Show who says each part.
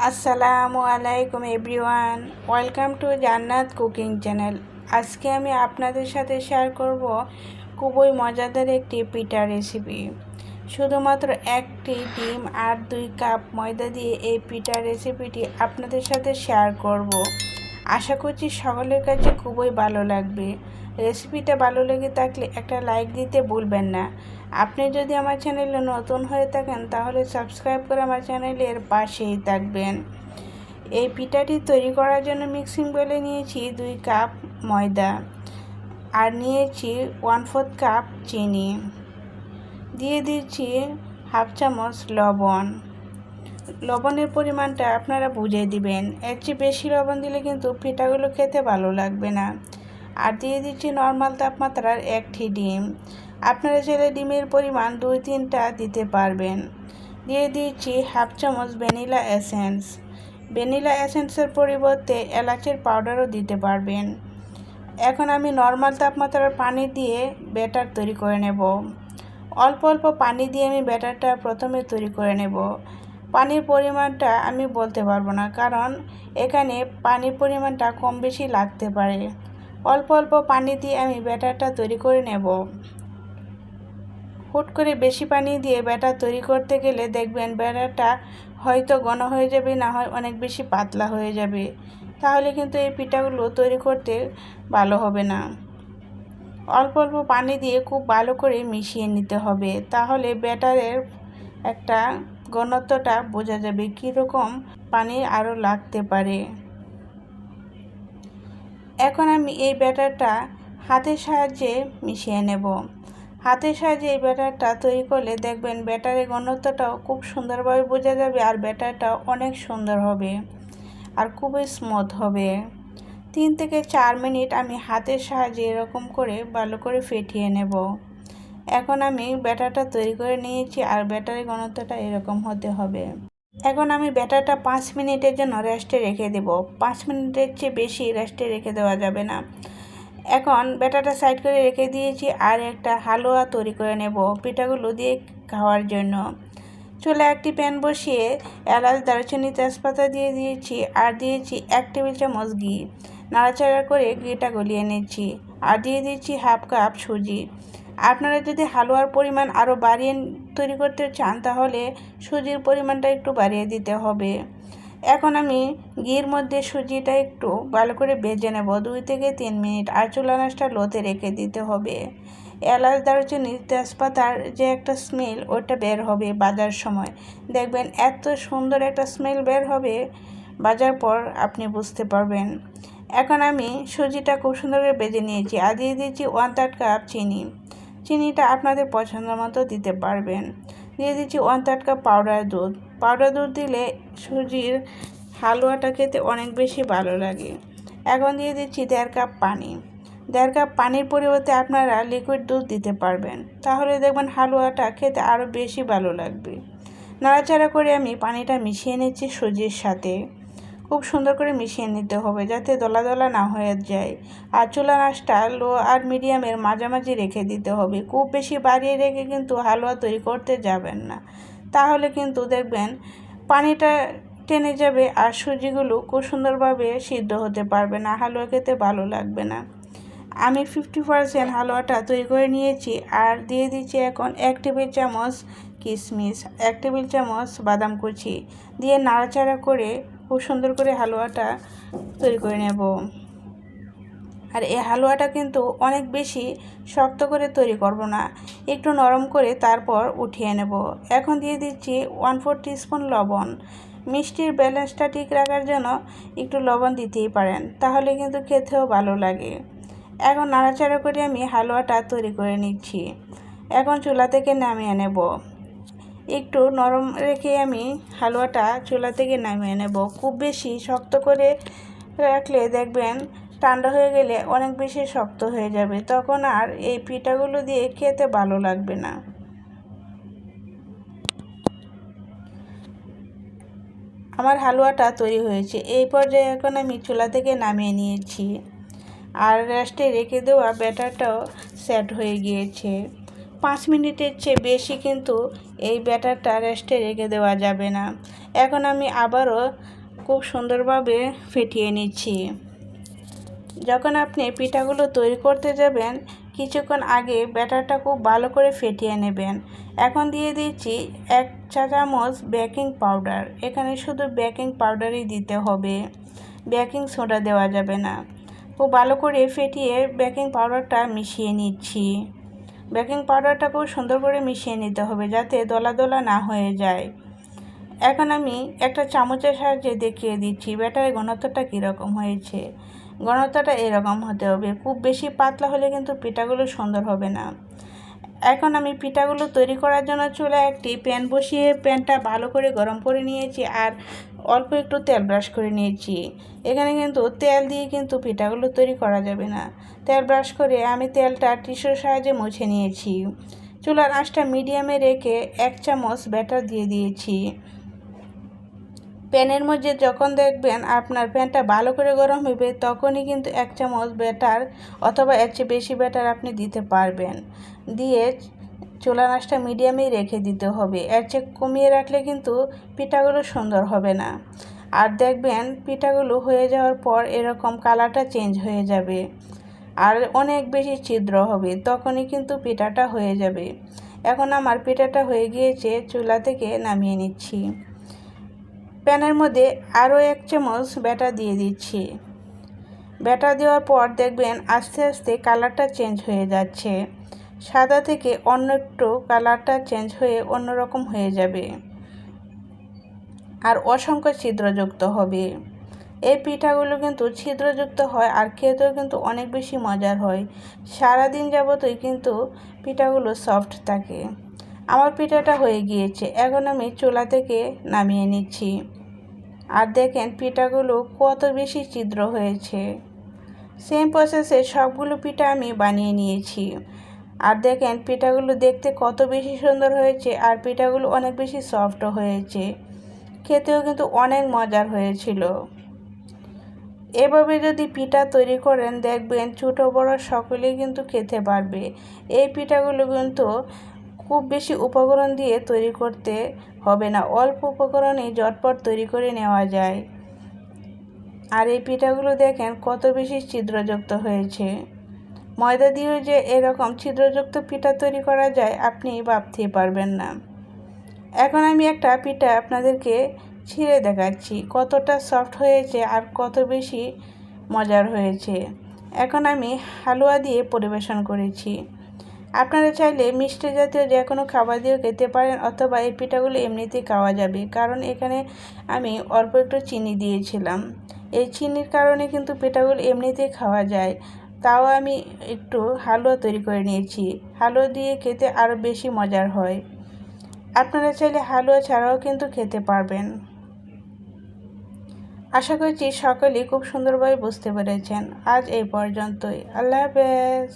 Speaker 1: আসসালামু আলাইকুম everyone, welcome to জান্নাত কুকিং চ্যানেল। আজকে আমি আপনাদের সাথে শেয়ার করব খুবই মজাদার একটি পিঠা রেসিপি। শুধুমাত্র একটি ডিম আর 2 কাপ ময়দা দিয়ে এই পিঠা রেসিপিটি আপনাদের সাথে শেয়ার করব। আশা করছি সকলের কাছে খুবই ভালো লাগবে। রেসিপিটা ভালো লেগে থাকলে একটা লাইক দিতে ভুলবেন না। আপনি যদি আমার চ্যানেলে নতুন হয়ে থাকেন তাহলে সাবস্ক্রাইব করে আমার চ্যানেলের পাশেই থাকবেন। এই পিঠাটি তৈরি করার জন্য মিক্সিং বলে নিয়েছি 2 কাপ ময়দা আর নিয়েছি 1/4 কাপ চিনি, দিয়ে দিচ্ছি হাফ চামচ লবণ। লবণের পরিমাণটা আপনারা বুঝে দিবেন, এর চেয়ে বেশি লবণ দিলে কিন্তু পিঠাগুলো খেতে ভালো লাগবে না। আর দিয়ে দিচ্ছি নর্মাল তাপমাত্রার একটি ডিম, আপনারা চাইলে ডিমের পরিমাণ 2-3টা দিতে পারবেন। দিয়ে দিচ্ছি হাফ চামচ ভ্যানিলা এসেন্স, ভ্যানিলা এসেন্সের পরিবর্তে এলাচের পাউডারও দিতে পারবেন। এখন আমি নর্মাল তাপমাত্রার পানি দিয়ে ব্যাটার তৈরি করে নেব। অল্প অল্প পানি দিয়ে আমি ব্যাটারটা প্রথমে তৈরি করে নেব। পানির পরিমাণটা আমি বলতে পারবো না, কারণ এখানে পানির পরিমাণটা কম বেশি লাগতে পারে। অল্প অল্প পানি দিয়ে আমি ব্যাটারটা তৈরি করে নেব। হুট করে বেশি পানি দিয়ে ব্যাটার তৈরি করতে গেলে দেখবেন ব্যাটারটা হয়তো ঘন হয়ে যাবে, না হয় অনেক বেশি পাতলা হয়ে যাবে, তাহলে কিন্তু এই পিঠাগুলো তৈরি করতে ভালো হবে না। অল্প অল্প পানি দিয়ে খুব ভালো করে মিশিয়ে নিতে হবে, তাহলে ব্যাটারের একটা ঘনত্বটা বোঝা যাবে কীরকম পানি আরও লাগতে পারে। এখন আমি এই ব্যাটারটা হাতের সাহায্যে মিশিয়ে নেব। হাতের সাহায্যে এই ব্যাটারটা তৈরি করলে দেখবেন ব্যাটারের ঘনত্বটাও খুব সুন্দরভাবে বোঝা যাবে, আর ব্যাটারটাও অনেক সুন্দর হবে আর খুবই স্মুথ হবে। 3 থেকে 4 মিনিট আমি হাতের সাহায্যে এরকম করে ভালো করে ফেটিয়ে নেব। এখন আমি ব্যাটারটা তৈরি করে নিয়েছি, আর ব্যাটারের ঘনত্বটা এরকম হতে হবে। এখন আমি ব্যাটারটা 5 মিনিটের জন্য রেস্টে রেখে দেব। 5 মিনিটের চেয়ে বেশি রেস্টে রেখে দেওয়া যাবে না। এখন ব্যাটারটা সাইড করে রেখে দিয়েছি, আর একটা হালুয়া তৈরি করে নেব পিঠাগুলো দিয়ে খাওয়ার জন্য। চুলায় একটি প্যান বসিয়ে এলাচ, দারুচিনি, তেজপাতা দিয়ে দিয়েছি, আর দিয়েছি 1 টেবিল চামচ ঘি। নাড়াচাড়া করে ঘিটা গলিয়ে নিচ্ছি, আর দিয়ে দিচ্ছি হাফ কাপ সুজি। আপনারা যদি হালুয়ার পরিমাণ আরও বাড়িয়ে তৈরি করতে চান তাহলে সুজির পরিমাণটা একটু বাড়িয়ে দিতে হবে। এখন আমি ঘির মধ্যে সুজিটা একটু ভালো করে ভেজে নেব 2 থেকে 3 মিনিট, আর চুলা আঁচটা লোতে রেখে দিতে হবে। এলাচ, দারুচিনি, তেজপাতার যে একটা স্মেল ওটা বের হবে ভাজার সময়, দেখবেন এত সুন্দর একটা স্মেল বের হবে, ভাজার পর আপনি বুঝতে পারবেন। এখন আমি সুজিটা খুব সুন্দর করে ভেজে নিয়েছি, আর দিয়ে দিয়েছি 1/3 কাপ চিনি। চিনিটা আপনাদের পছন্দ মতো দিতে পারবেন। দিয়ে দিচ্ছি 1/3 কাপ পাউডার দুধ। পাউডার দুধ দিলে সুজির হালুয়াটা খেতে অনেক বেশি ভালো লাগে। এখন দিয়ে দিচ্ছি 1/2 কাপ পানি। 1/2 কাপ পানির পরিবর্তে আপনারা লিকুইড দুধ দিতে পারবেন, তাহলে দেখবেন হালুয়াটা খেতে আরও বেশি ভালো লাগবে। নাড়াচাড়া করে আমি পানিটা মিশিয়ে নিচ্ছি সুজির সাথে। খুব সুন্দর করে মিশিয়ে নিতে হবে যাতে দলা দলা না হয়ে যায়, আর চুলার আঁচটা লো আর মিডিয়ামের মাঝামাঝি রেখে দিতে হবে। খুব বেশি বাড়িয়ে রেখে কিন্তু হালুয়া তৈরি করতে যাবেন না, তাহলে কিন্তু দেখবেন পানিটা টেনে যাবে আর সুজিগুলো খুব সুন্দরভাবে সিদ্ধ হতে পারবে না, হালুয়া খেতে ভালো লাগবে না। আমি 50% হালুয়াটা তৈরি করে নিয়েছি, আর দিয়ে দিচ্ছি এখন 1 টেবিল চামচ কিশমিশ, 1 টেবিল চামচ বাদাম কুচি দিয়ে নাড়াচাড়া করে খুব সুন্দর করে হালুয়াটা তৈরি করে নেব। আর এই হালুয়াটা কিন্তু অনেক বেশি শক্ত করে তৈরি করব না, একটু নরম করে তারপর উঠিয়ে নেব। এখন দিয়ে দিচ্ছি 1/4 টিস্পুন লবণ। মিষ্টির ব্যালেন্সটা ঠিক রাখার জন্য একটু লবণ দিতেই পারেন, তাহলে কিন্তু খেতেও ভালো লাগে। এখন নাড়াচাড়া করে আমি হালুয়াটা তৈরি করে নিচ্ছি। এখন চুলা থেকে নামিয়ে নেব। একটু নরম রেখে আমি হালুয়াটা চুলা থেকে নামিয়ে নেব। খুব বেশি শক্ত করে রাখলে দেখবেন ঠান্ডা হয়ে গেলে অনেক বেশি শক্ত হয়ে যাবে, তখন আর এই পিঠাগুলো দিয়ে খেতে ভালো লাগবে না। আমার হালুয়াটা তৈরি হয়েছে। এই পর্যায়ে এখন আমি চুলা থেকে নামিয়ে নিয়েছি, আর রেস্টে রেখে দেওয়া ব্যাটারটাও সেট হয়ে গিয়েছে। 5 মিনিটের চেয়ে বেশি কিন্তু এই ব্যাটারটা রেস্টে রেখে দেওয়া যাবে না। এখন আমি আবারও খুব সুন্দরভাবে ফেটিয়ে নিচ্ছি। যখন আপনি পিঠাগুলো তৈরি করতে যাবেন কিছুক্ষণ আগে ব্যাটারটা খুব ভালো করে ফেটিয়ে নেবেন। এখন দিয়ে দিচ্ছি 1 চা চামচ বেকিং পাউডার। এখানে শুধু বেকিং পাউডারই দিতে হবে, বেকিং সোডা দেওয়া যাবে না। খুব ভালো করে ফেটিয়ে বেকিং পাউডারটা মিশিয়ে নিচ্ছি। বেকিং পাউডারটা খুব সুন্দর করে মিশিয়ে নিতে হবে যাতে দলা দলা না হয়ে যায়। এখন আমি একটা চামচের সাহায্যে দেখিয়ে দিচ্ছি ব্যাটারের ঘনত্বটা কীরকম হয়েছে। ঘনত্বটা এরকম হতে হবে, খুব বেশি পাতলা হলে কিন্তু পিঠাগুলো সুন্দর হবে না। এখন আমি পিঠাগুলো তৈরি করার জন্য চুলায় একটি প্যান বসিয়ে প্যানটা ভালো করে গরম করে নিয়েছি আর অল্প একটু তেল ব্রাশ করে নিয়েছি। এখানে কিন্তু তেল দিয়ে কিন্তু পিঠাগুলো তৈরি করা যাবে না। তেল ব্রাশ করে আমি তেলটা টিস্যুর সাহায্যে মুছে নিয়েছি। চুলার আঁচটা মিডিয়ামে রেখে 1 চামচ ব্যাটার দিয়ে দিয়েছি। প্যানের মধ্যে যখন দেখবেন আপনার প্যানটা ভালো করে গরম হবে তখনই কিন্তু 1 চামচ ব্যাটার অথবা এর চেয়ে বেশি ব্যাটার আপনি দিতে পারবেন। দিয়ে চুলার আঁচটা মিডিয়ামেই রেখে দিতে হবে। এর চেয়ে কমিয়ে রাখলে কিন্তু পিঠাগুলো সুন্দর হবে না। আর দেখবেন পিঠাগুলো হয়ে যাওয়ার পর এরকম কালারটা চেঞ্জ হয়ে যাবে আর অনেক বেশি ছিদ্র হবে, তখনই কিন্তু পিঠাটা হয়ে যাবে। এখন আমার পিঠাটা হয়ে গিয়েছে, চুলা থেকে নামিয়ে নিচ্ছি। প্যানের মধ্যে আরও 1 চামচ ব্যাটার দিয়ে দিচ্ছি। ব্যাটার দেওয়ার পর দেখবেন আস্তে আস্তে কালারটা চেঞ্জ হয়ে যাচ্ছে, সাদা থেকে অন্য একটু কালারটা চেঞ্জ হয়ে অন্যরকম হয়ে যাবে আর অসংখ্য ছিদ্রযুক্ত হবে। এই পিঠাগুলো কিন্তু ছিদ্রযুক্ত হয় আর খেতেও কিন্তু অনেক বেশি মজার হয়। সারাদিন যাবতই কিন্তু পিঠাগুলো সফট থাকে। আমার পিঠাটা হয়ে গিয়েছে, এখন আমি চুলা থেকে নামিয়ে নিচ্ছি। আর দেখেন পিঠাগুলো কত বেশি ছিদ্র হয়েছে। সেম প্রসেসে সবগুলো পিঠা আমি বানিয়ে নিয়েছি। আর দেখেন পিঠাগুলো দেখতে কত বেশি সুন্দর হয়েছে আর পিঠাগুলো অনেক বেশি সফটও হয়েছে, খেতেও কিন্তু অনেক মজার হয়েছিল। এভাবে যদি পিঠা তৈরি করেন দেখবেন ছোটো বড় সকলেই কিন্তু খেতে পারবে। এই পিঠাগুলো কিন্তু খুব বেশি উপকরণ দিয়ে তৈরি করতে হবে না, অল্প উপকরণেই ঝটপট তৈরি করে নেওয়া যায়। আর এই পিঠাগুলো দেখেন কত বেশি ছিদ্রযুক্ত হয়েছে। ময়দা দিয়েও যে এরকম ছিদ্রযুক্ত পিঠা তৈরি করা যায় আপনি ভাবতেই পারবেন না। এখন আমি একটা পিঠা আপনাদেরকে ছিঁড়ে দেখাচ্ছি কতটা সফট হয়েছে আর কত বেশি মজার হয়েছে। এখন আমি হালুয়া দিয়ে পরিবেশন করেছি। আপনারা চাইলে মিষ্টি জাতীয় যে কোনো খাবার দিয়েও খেতে পারেন অথবা এই পিঠাগুলো এমনিতেই খাওয়া যাবে, কারণ এখানে আমি অল্প একটু চিনি দিয়েছিলাম। এই চিনির কারণে কিন্তু পিঠাগুলো এমনিতেই খাওয়া যায়। তাও আমি একটু হালুয়া তৈরি করে নিয়েছি, হালুয়া দিয়ে খেতে আরও বেশি মজার হয়। আপনারা চাইলে হালুয়া ছাড়াও কিন্তু খেতে পারবেন। আশা করছি সকলেই খুব সুন্দরভাবে বুঝতে পেরেছেন। আজ এই পর্যন্তই। আল্লাহ হাফেজ।